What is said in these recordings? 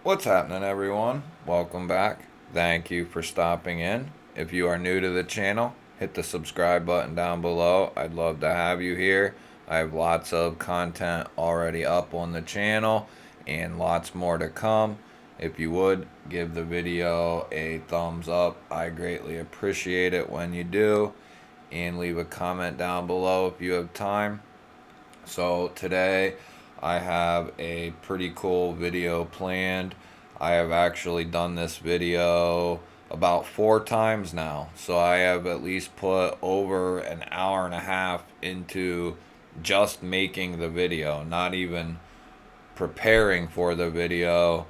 What's happening, everyone? Welcome back. Thank you for stopping in. If you are new to the channel, hit the subscribe button down below. I'd love to have you here. I have lots of content already up on the channel and lots more to come. If you would, give the video a thumbs up. I greatly appreciate it when you do. And leave a comment down below if you have time. So today I have a pretty cool video planned. I have actually done this video about 4 times now. So I have at least put over an hour and a half into just making the video, not even preparing for the video.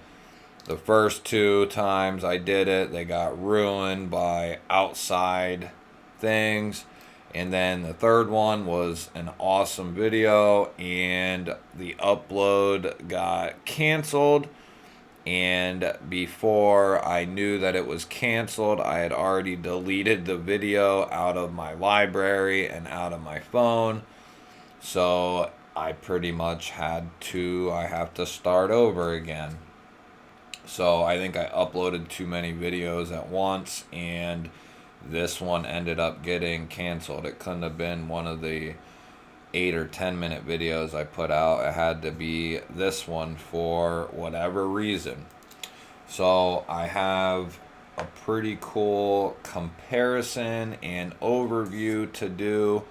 The first 2 times I did it, they got ruined by outside things. And then the third one was an awesome video, and the upload got canceled. And before I knew that it was canceled, I had already deleted the video out of my library and out of my phone. So I pretty much I have to start over again. So I think I uploaded too many videos at once, and this one ended up getting canceled. It couldn't have been one of the 8 or 10 minute videos I put out. It had to be this one for whatever reason. So I have a pretty cool comparison and overview to do.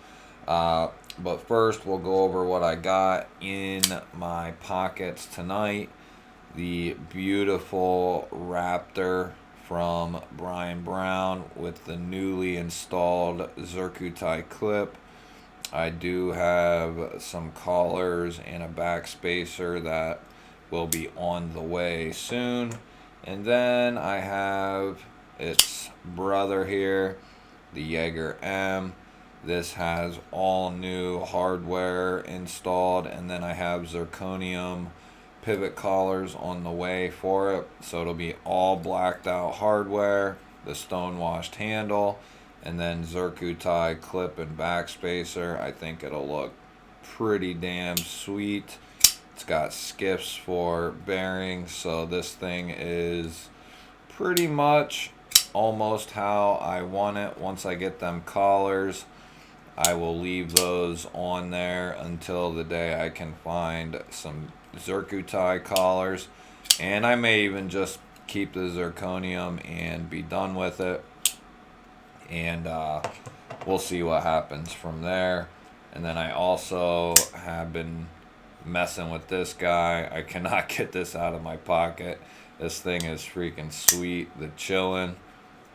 But first, we'll go over what I got in my pockets tonight. The beautiful Raptor from Brian Brown with the newly installed Zircuti clip. I do have some collars and a back spacer that will be on the way soon. And then I have its brother here, the Jaeger M. This has all new hardware installed, and then I have zirconium pivot collars on the way for it, so it'll be all blacked out hardware, the stone washed handle, and then Zircuti clip and back spacer. I think it'll look pretty damn sweet. It's got skiffs for bearings, so this thing is pretty much almost how I want it. Once I get them collars, I will leave those on there until the day I can find some Zircuti collars, and I may even just keep the zirconium and be done with it, and we'll see what happens from there. And then I also have been messing with this guy. I cannot get this out of my pocket. This thing is freaking sweet. The Chillin'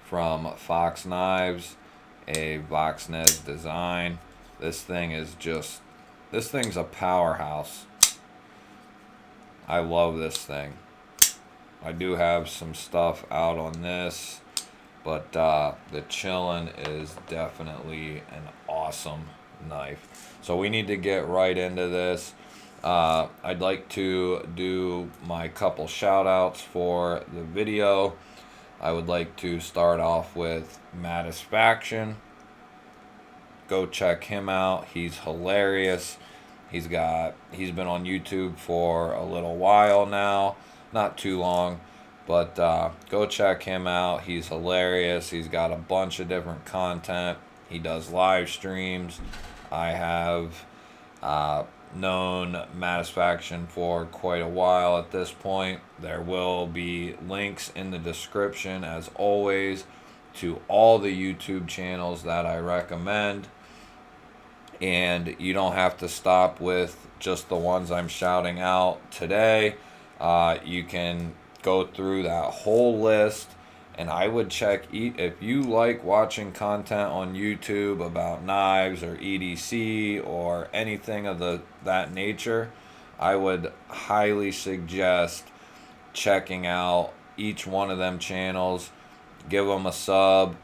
from Fox Knives, a Voxnez design. This thing's a powerhouse. I love this thing. I do have some stuff out on this, but the Chillin' is definitely an awesome knife. So we need to get right into this. I'd like to do my couple shout outs for the video. I would like to start off with Matisfaction. Go check him out. He's hilarious. He's been on YouTube for a little while now, not too long, but go check him out. He's hilarious. He's got a bunch of different content. He does live streams. I have known Matisfaction for quite a while at this point. There will be links in the description, as always, to all the YouTube channels that I recommend. And you don't have to stop with just the ones I'm shouting out today. You can go through that whole list, and I would check if you like watching content on YouTube about knives or EDC or anything of that nature. I would highly suggest checking out each one of them channels. Give them a sub.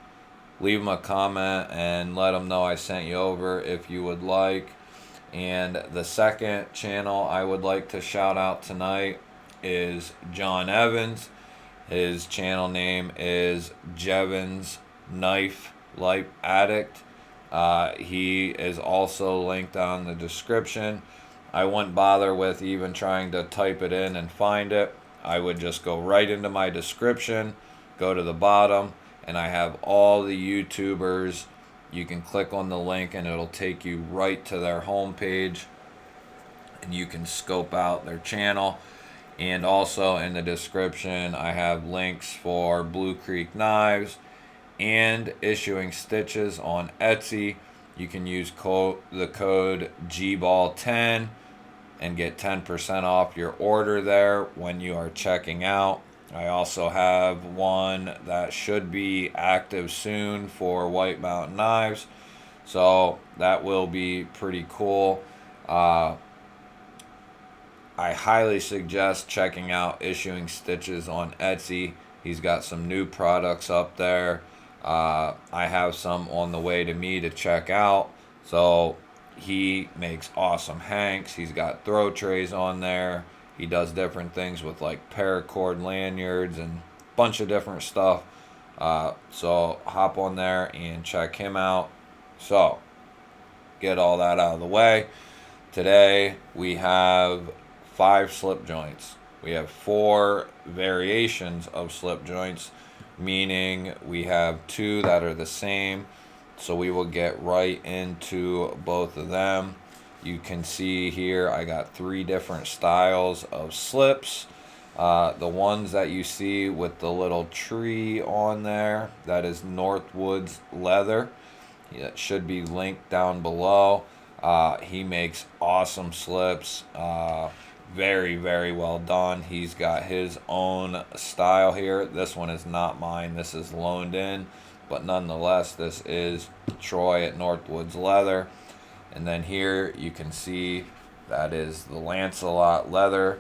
Leave them a comment and let them know I sent you over if you would like. And the second channel I would like to shout out tonight is John Evans. His channel name is Jevons Knife Life Addict. He is also linked on the description. I wouldn't bother with even trying to type it in and find it. I would just go right into my description, go to the bottom, and I have all the YouTubers. You can click on the link and it'll take you right to their homepage, and you can scope out their channel. And also in the description, I have links for Blue Creek Knives and Issuing Stitches on Etsy. You can use the code GBALL10 and get 10% off your order there when you are checking out. I also have one that should be active soon for White Mountain Knives, so that will be pretty cool. I highly suggest checking out Issuing Stitches on Etsy. He's got some new products up there. I have some on the way to me to check out. So he makes awesome hanks. He's got throw trays on there. He does different things with like paracord lanyards and a bunch of different stuff. So hop on there and check him out. So get all that out of the way. Today we have 5 slip joints. We have 4 variations of slip joints, meaning we have 2 that are the same. So we will get right into both of them. You can see here I got 3 different styles of slips. The ones that you see with the little tree on there, that is Northwoods leather. It should be linked down below. He makes awesome slips. Very, very well done. He's got his own style here. This one is not mine. This is loaned in. But nonetheless, this is Troy at Northwoods Leather. And then here you can see that is the Lancelot leather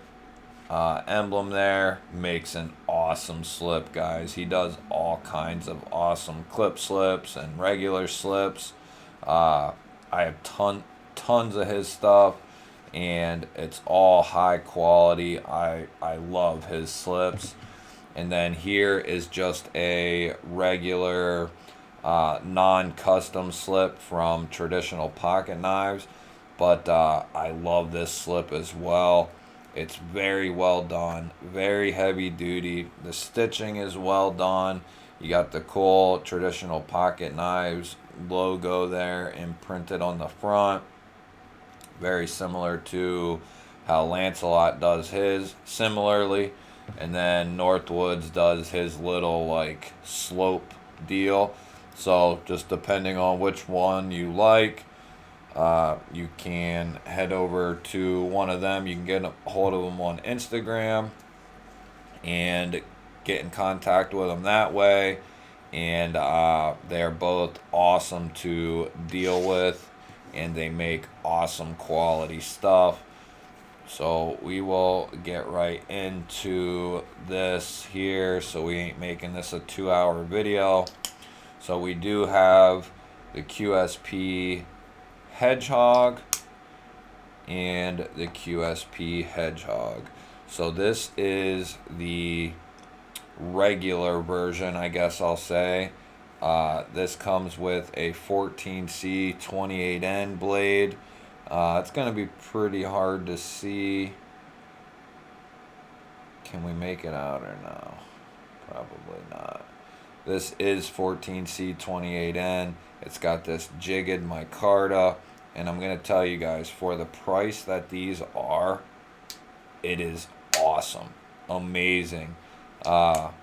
emblem there. Makes an awesome slip, guys. He does all kinds of awesome clip slips and regular slips. I have tons of his stuff, and it's all high quality. I love his slips. And then here is just a regular non-custom slip from Traditional Pocket Knives, but I love this slip as well. It's very well done, very heavy duty. The stitching is well done. You got the cool Traditional Pocket Knives logo there imprinted on the front, very similar to how Lancelot does his similarly. And then Northwoods does his little like slope deal. So just depending on which one you like, you can head over to one of them. You can get a hold of them on Instagram and get in contact with them that way. And they're both awesome to deal with, and they make awesome quality stuff. So we will get right into this here, so we ain't making this a 2-hour video. So we do have the QSP Hedgehog and the QSP Hedgehog. So this is the regular version, I guess I'll say. This comes with a 14C 28N blade. It's going to be pretty hard to see. Can we make it out or no? Probably not. This is 14C 28N. It's got this jigged micarta. And I'm going to tell you guys, for the price that these are, it is awesome. Amazing. The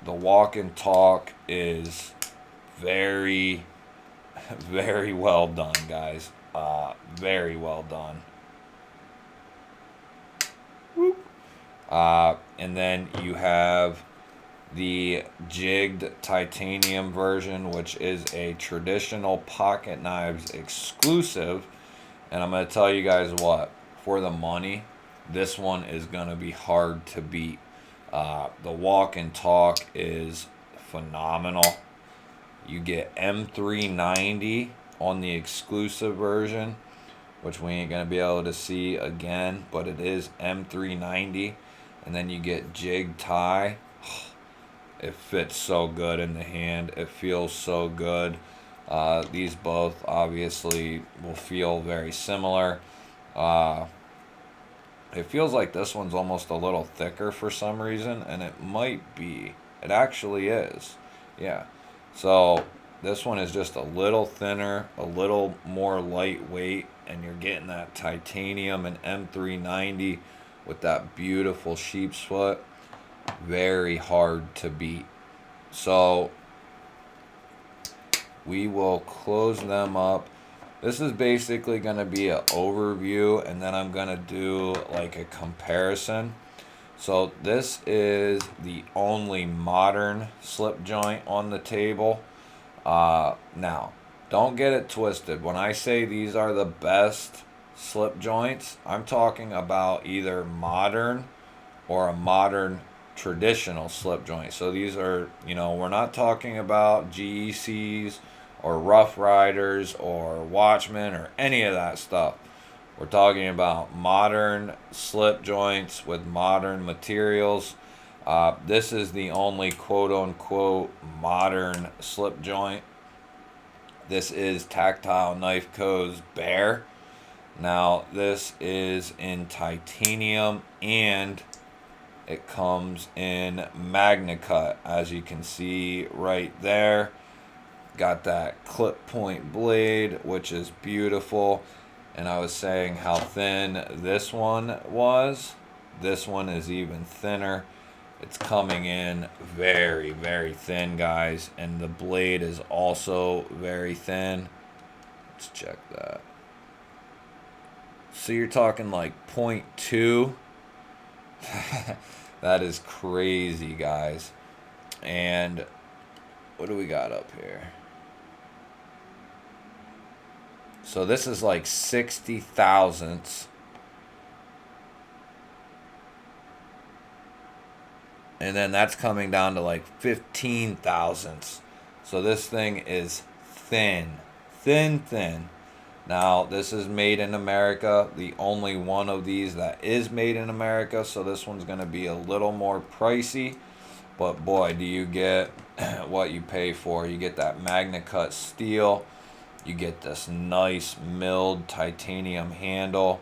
walk and talk is very, very well done, guys. Very well done. Whoop. And then you have the jigged titanium version, which is a Traditional Pocket Knives exclusive. And I'm going to tell you guys what, for the money, this one is going to be hard to beat. The walk and talk is phenomenal. You get M390 on the exclusive version, which we ain't going to be able to see again, but it is M390. And then you get jig tie. It fits so good in the hand. It feels so good. These both obviously will feel very similar. It feels like this one's almost a little thicker for some reason, and it might be. It actually is. Yeah. So this one is just a little thinner, a little more lightweight, and you're getting that titanium and M390 with that beautiful sheep's foot. Very hard to beat. So we will close them up. This is basically going to be an overview, and then I'm going to do like a comparison. So this is the only modern slip joint on the table. Now, don't get it twisted. When I say these are the best slip joints, I'm talking about either modern or a modern traditional slip joint. So these are, we're not talking about GECs or Rough Riders or Watchmen or any of that stuff. We're talking about modern slip joints with modern materials. This is the only quote-unquote modern slip joint. This is Tactile Knife Co.'s Bear. Now, this is in titanium, and it comes in MagnaCut, as you can see right there. Got that clip point blade, which is beautiful. And I was saying how thin this one was. This one is even thinner. It's coming in very, very thin, guys. And the blade is also very thin. Let's check that. So you're talking like 0.2. That is crazy, guys. And what do we got up here? So this is like 60 thousandths. And then that's coming down to like 15 thousandths. So this thing is thin. Thin. Now, this is made in America. The only one of these that is made in America. So this one's going to be a little more pricey. But boy, do you get what you pay for. You get that MagnaCut steel. You get this nice milled titanium handle.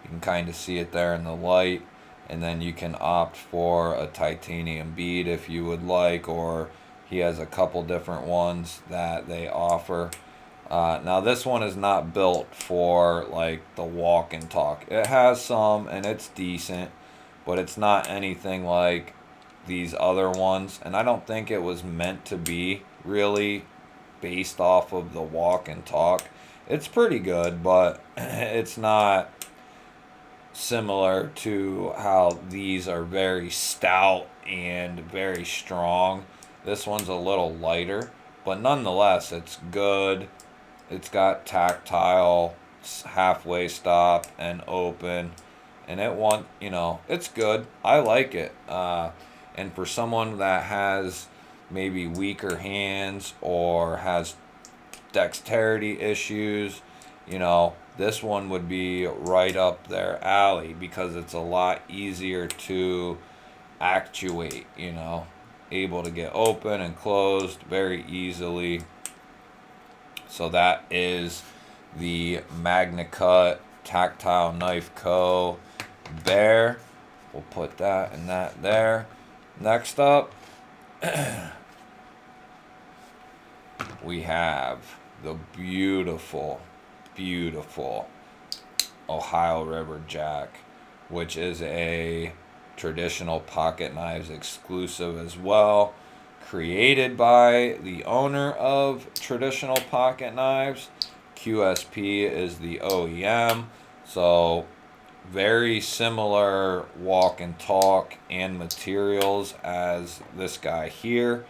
You can kind of see it there in the light. And then you can opt for a titanium bead if you would like, or he has a couple different ones that they offer. Now this one is not built for like the walk and talk. It has some and it's decent, but it's not anything like these other ones. And I don't think it was meant to be really based off of the walk and talk. It's pretty good, but it's not similar to how these are very stout and very strong. This one's a little lighter, but nonetheless, it's good. It's got tactile halfway stop and open, and it's good. I like it. And for someone that has maybe weaker hands or has dexterity issues, this one would be right up their alley because it's a lot easier to actuate, able to get open and closed very easily. So that is the MagnaCut Tactile Knife Co. Bear. We'll put that and that there. Next up, we have the beautiful Ohio River Jack, which is a traditional pocket knives exclusive as well, created by the owner of Traditional Pocket Knives. QSP is the OEM, so very similar walk and talk and materials as this guy here.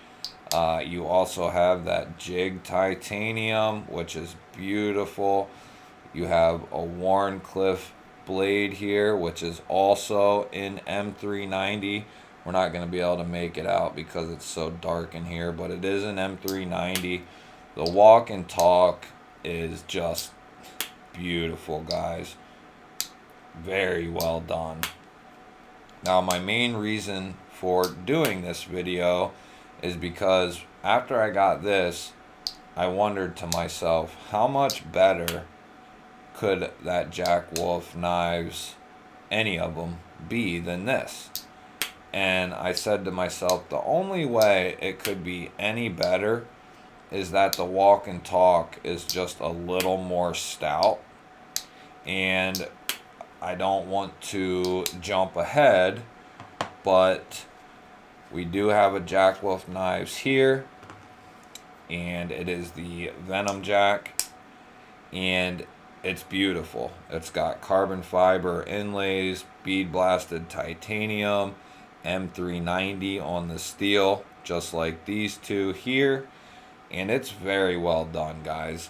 You also have that jig titanium, which is beautiful. You have a Warncliffe blade here, which is also in M390. We're not going to be able to make it out because it's so dark in here, but it is an M390. The walk and talk is just beautiful, guys. Very well done. Now, my main reason for doing this video is because after I got this, I wondered to myself, how much better could that Jack Wolf knives, any of them, be than this? And I said to myself, the only way it could be any better is that the walk and talk is just a little more stout. And I don't want to jump ahead, but we do have a Jack Wolf knives here, and it is the Venom Jack, and it's beautiful. It's got carbon fiber inlays, bead blasted titanium, M390 on the steel, just like these two here, and it's very well done, guys.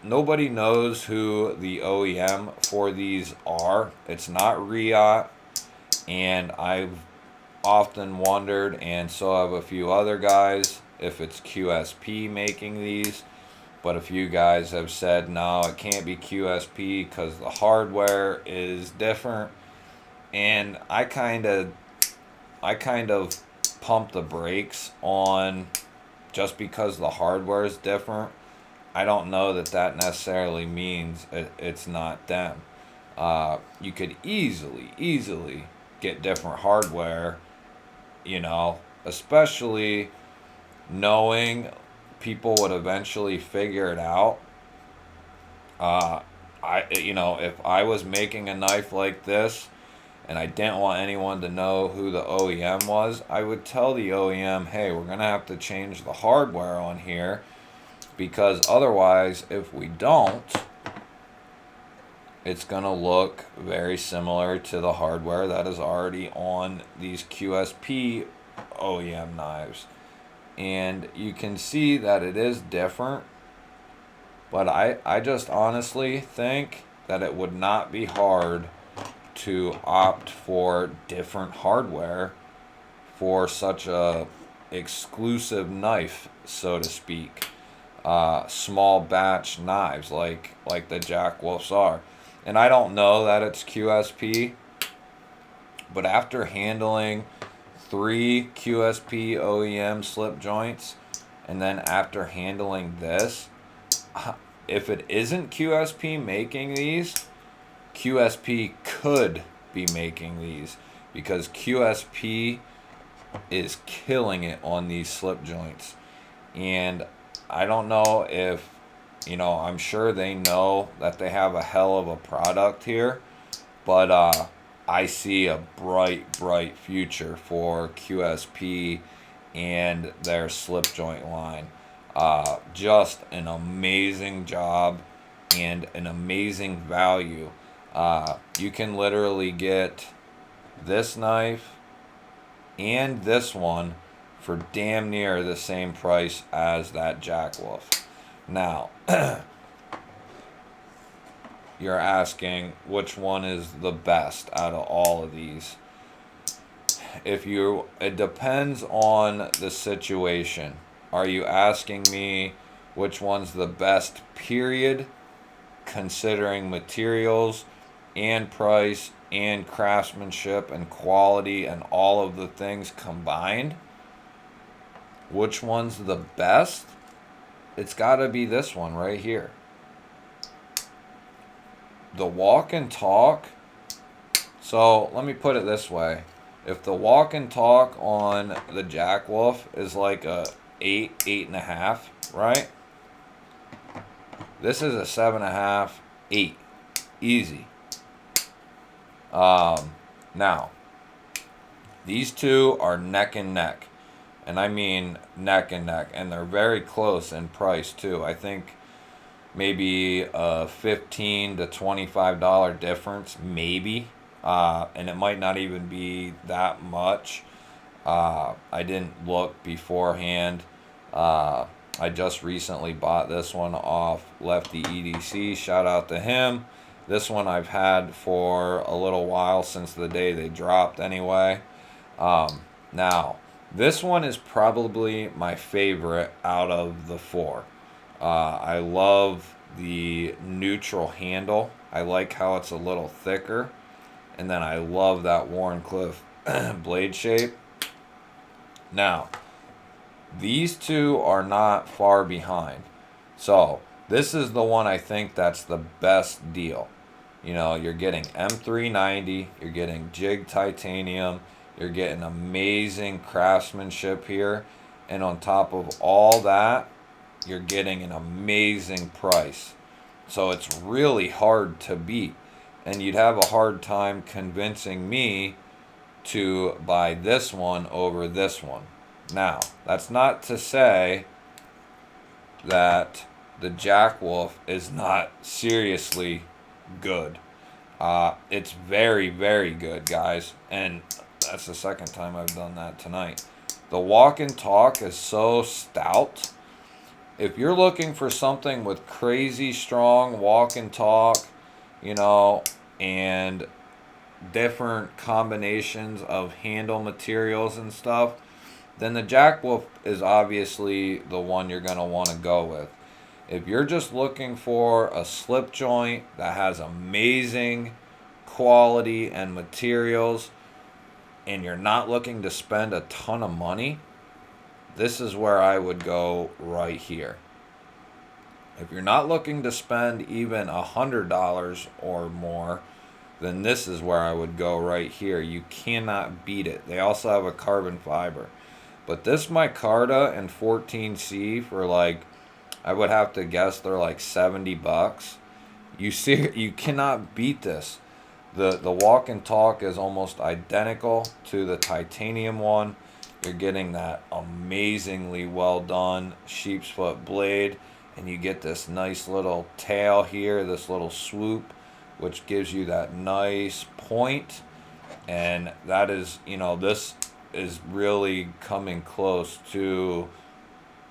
Nobody knows who the OEM for these are. It's not Riot, and I've often wondered, and so have a few other guys, if it's QSP making these. But a few guys have said, no, it can't be QSP because the hardware is different. And I kind of pump the brakes on just because the hardware is different. I don't know that necessarily means it's not them. You could easily get different hardware, especially knowing people would eventually figure it out. If I was making a knife like this and I didn't want anyone to know who the OEM was, I would tell the OEM, hey, we're going to have to change the hardware on here, because otherwise, if we don't, it's going to look very similar to the hardware that is already on these QSP OEM knives. And you can see that it is different, but I just honestly think that it would not be hard to opt for different hardware for such a exclusive knife, so to speak. Small batch knives like the Jack Wolfs are. And I don't know that it's QSP, but after handling 3 QSP OEM slip joints, and then after handling this, if it isn't QSP making these, QSP could be making these, because QSP is killing it on these slip joints. And I don't know if, I'm sure they know that they have a hell of a product here, but I see a bright future for QSP and their slip joint line. Just an amazing job and an amazing value. You can literally get this knife and this one for damn near the same price as that Jack Wolf. Now, you're asking which one is the best out of all of these. It depends on the situation. Are you asking me which one's the best, period, considering materials and price and craftsmanship and quality and all of the things combined? Which one's the best? It's got to be this one right here. The walk and talk. So let me put it this way. If the walk and talk on the Jack Wolf is like a 8.5, right? This is a 7.5, 8. Easy. Now, these two are neck and neck. And I mean neck and neck. And they're very close in price too. I think maybe a $15 to $25 difference, maybe. And it might not even be that much. I didn't look beforehand. I just recently bought this one off Lefty EDC. Shout out to him. This one I've had for a little while, since the day they dropped anyway. Now, this one is probably my favorite out of the 4. I love the neutral handle. I like how it's a little thicker. And then I love that Wharncliffe blade shape. Now, these two are not far behind. So, This is the one I think that's the best deal. You know, you're getting M390, you're getting jig titanium, you're getting amazing craftsmanship here, and on top of all that, you're getting an amazing price. So it's really hard to beat. And you'd have a hard time convincing me to buy this one over this one. Now, that's not to say that the Jack Wolf is not seriously good. It's very, very good, guys. And that's the second time I've done that tonight. The walk and talk is so stout. If you're looking for something with crazy strong walk and talk, you know, and different combinations of handle materials and stuff, then the Jack Wolf is obviously the one you're going to want to go with. If you're just looking for a slip joint that has amazing quality and materials, and you're not looking to spend a ton of money, this is where I would go right here. If you're not looking to spend even $100 or more, then this is where I would go right here. You cannot beat it. They also have a carbon fiber. But this micarta and 14C for like, I would have to guess they're like $70. You cannot beat this. The walk and talk is almost identical to the titanium one. You're getting that amazingly well done sheep's foot blade, and you get this nice little tail here, this little swoop, which gives you that nice point. And that is, you know, this is really coming close to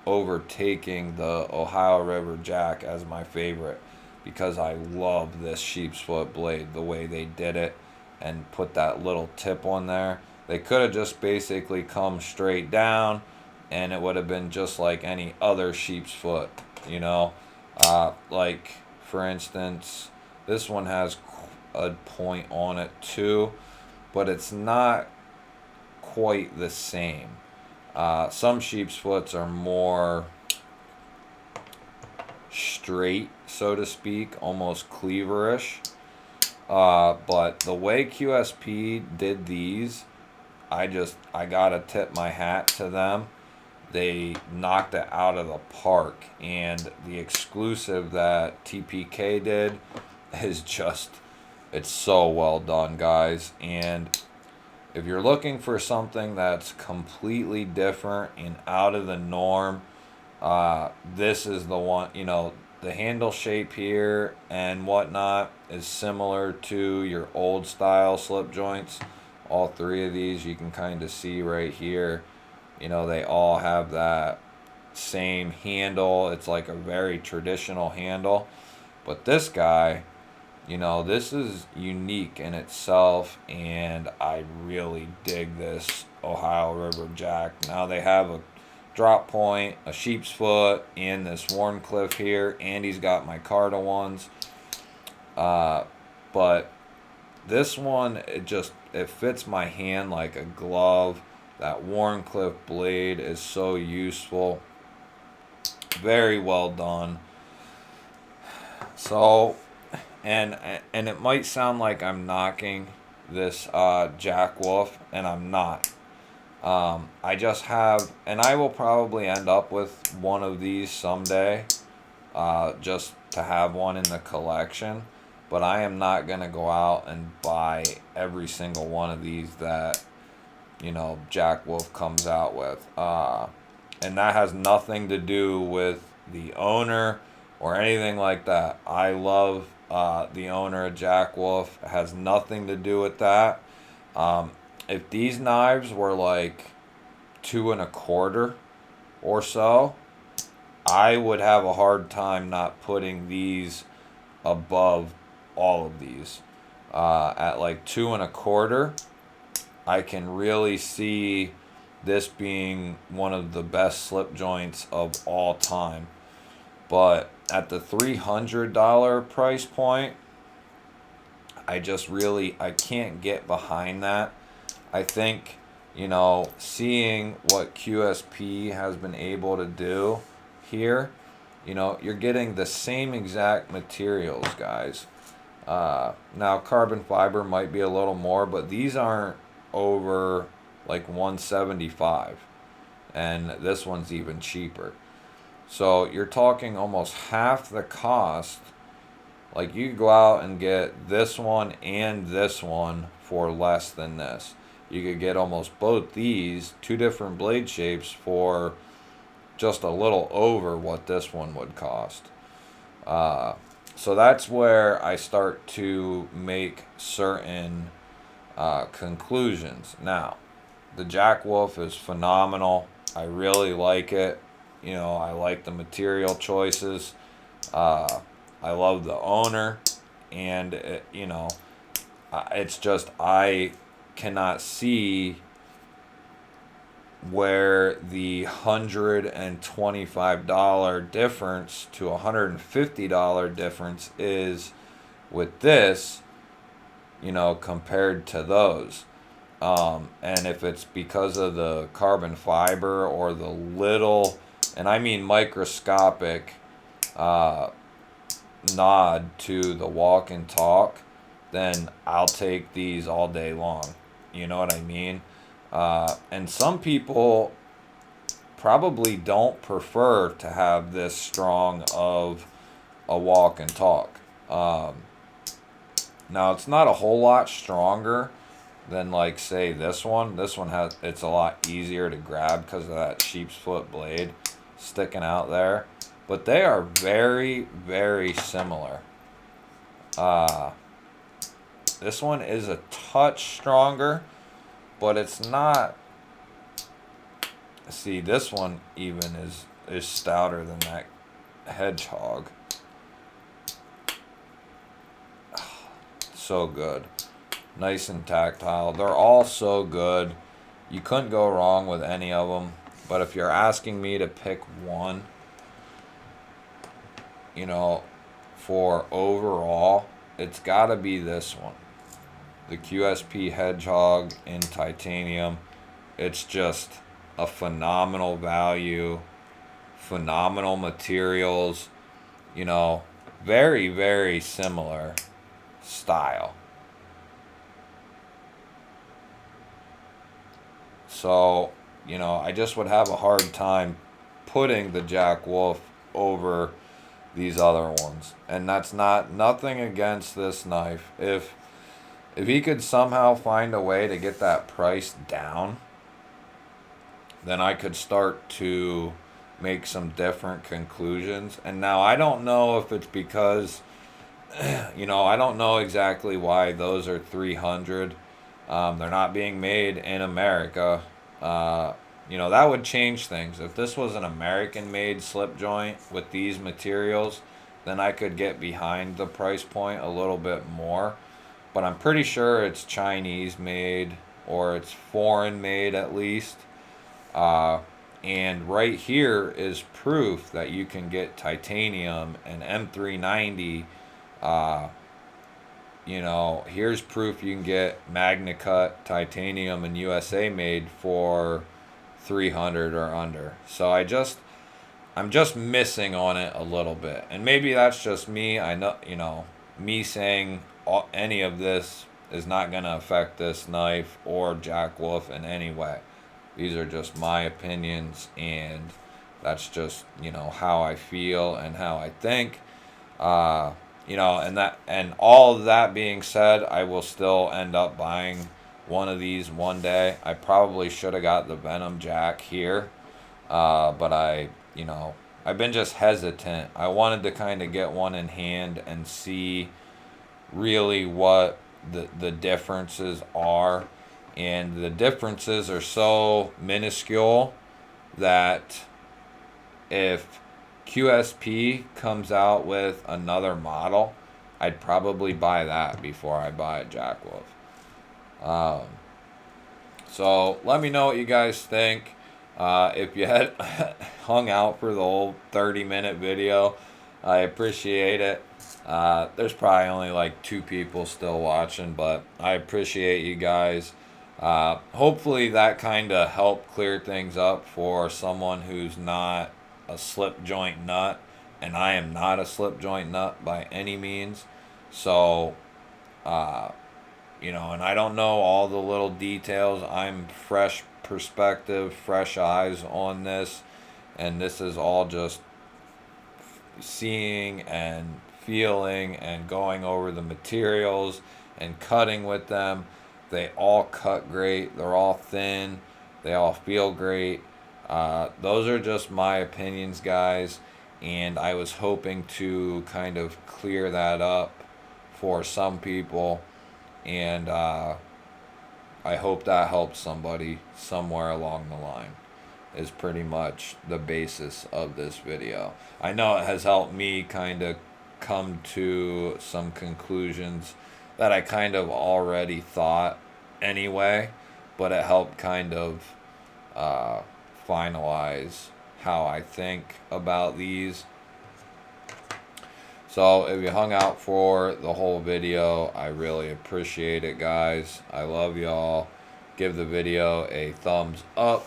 overtaking the Ohio River Jack as my favorite, because I love this sheep's foot blade, the way they did it and put that little tip on there. They could have just basically come straight down and it would have been just like any other sheep's foot, you know. Like for instance, this one has a point on it too, but it's not quite the same. Some sheep's foots are more straight, so to speak, almost cleaverish. But the way QSP did these, I gotta tip my hat to them. They knocked it out of the park, and the exclusive that TPK did is just, it's so well done, guys. And if you're looking for something that's completely different and out of the norm, this is the one. You know, the handle shape here and whatnot is similar to your old style slip joints. All three of these you can kind of see right here. You know, they all have that same handle. It's like a very traditional handle. But this guy, you know, this is unique in itself, and I really dig this Ohio River Jack. Now they have a drop point, a sheep's foot, and this Warncliffe here, and he's got micarta ones. But this one, it fits my hand like a glove. That Warncliffe blade is so useful. Very well done. So, and it might sound like I'm knocking this Jack Wolf, and I'm not. I just have, and I will probably end up with one of these someday, just to have one in the collection. But I am not going to go out and buy every single one of these that, you know, Jack Wolf comes out with. And that has nothing to do with the owner or anything like that. I love the owner of Jack Wolf. It has nothing to do with that. If these knives were like 2 1/4 or so, I would have a hard time not putting these above all of these. At like 2 1/4, I can really see this being one of the best slip joints of all time. But at the $300 price point, I can't get behind that. I think, you know, seeing what QSP has been able to do here, you know, you're getting the same exact materials, guys. Now carbon fiber might be a little more, but these aren't over like 175, and this one's even cheaper. So you're talking almost half the cost. Like you could go out and get this one and this one for less than this. You could get almost both these, two different blade shapes, for just a little over what this one would cost. So that's where I start to make certain conclusions. Now, the Jack Wolf is phenomenal. I really like it. You know, I like the material choices. I love the owner, and it, you know, it's just I cannot see where the $125 difference to $150 difference is with this, you know, compared to those. And if it's because of the carbon fiber or the little, and I mean microscopic, nod to the walk and talk, then I'll take these all day long. You know what I mean? And some people probably don't prefer to have this strong of a walk and talk. Now it's not a whole lot stronger than, like, say this one. This one has, it's a lot easier to grab because of that sheep's foot blade sticking out there. But they are very, very similar. This one is a touch stronger, but it's not. See, this one even is stouter than that hedgehog. So good. Nice and tactile. They're all so good. You couldn't go wrong with any of them. But if you're asking me to pick one, you know, for overall, it's got to be this one. The QSP Hedgehog in titanium. It's just a phenomenal value, phenomenal materials, you know, very, very similar style. So, you know, I just would have a hard time putting the Jack Wolf over these other ones. And that's nothing against this knife. If he could somehow find a way to get that price down, then I could start to make some different conclusions. And now I don't know if it's because, you know, I don't know exactly why those are 300. They're not being made in America. You know, that would change things. If this was an American-made slip joint with these materials, then I could get behind the price point a little bit more. But I'm pretty sure it's Chinese-made, or it's foreign-made at least. And right here is proof that you can get titanium and M390. You know, here's proof you can get Magna Cut titanium and USA made for 300 or under. So I'm just missing on it a little bit. And maybe that's just me. I know, you know, me saying any of this is not going to affect this knife or Jack Wolf in any way. These are just my opinions, and that's just, you know, how I feel and how I think. You know, and all of that being said, I will still end up buying one of these one day. I probably should have got the Venom Jack here, but you know, I've been just hesitant. I wanted to kind of get one in hand and see really what the differences are. And the differences are so minuscule that if QSP comes out with another model, I'd probably buy that before I buy a Jack Wolf. So let me know what you guys think. If you had hung out for the whole 30-minute video, I appreciate it. There's probably only like 2 people still watching, but I appreciate you guys. Hopefully that kind of helped clear things up for someone who's not a slip joint nut, and I am not a slip joint nut by any means. So, and I don't know all the little details. I'm fresh perspective, fresh eyes on this, and this is all just seeing and feeling and going over the materials and cutting with them. They all cut great. They're all thin. They all feel great. Those are just my opinions, guys, and I was hoping to kind of clear that up for some people, and I hope that helps somebody somewhere along the line, is pretty much the basis of this video. I know it has helped me kind of come to some conclusions that I kind of already thought anyway, but it helped kind of finalize how I think about these. So if you hung out for the whole video, I really appreciate it, guys. I love y'all. Give the video a thumbs up.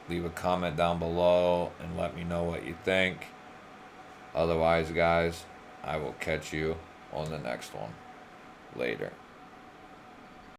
Leave a comment down below and let me know what you think. Otherwise, guys, I will catch you on the next one. Later.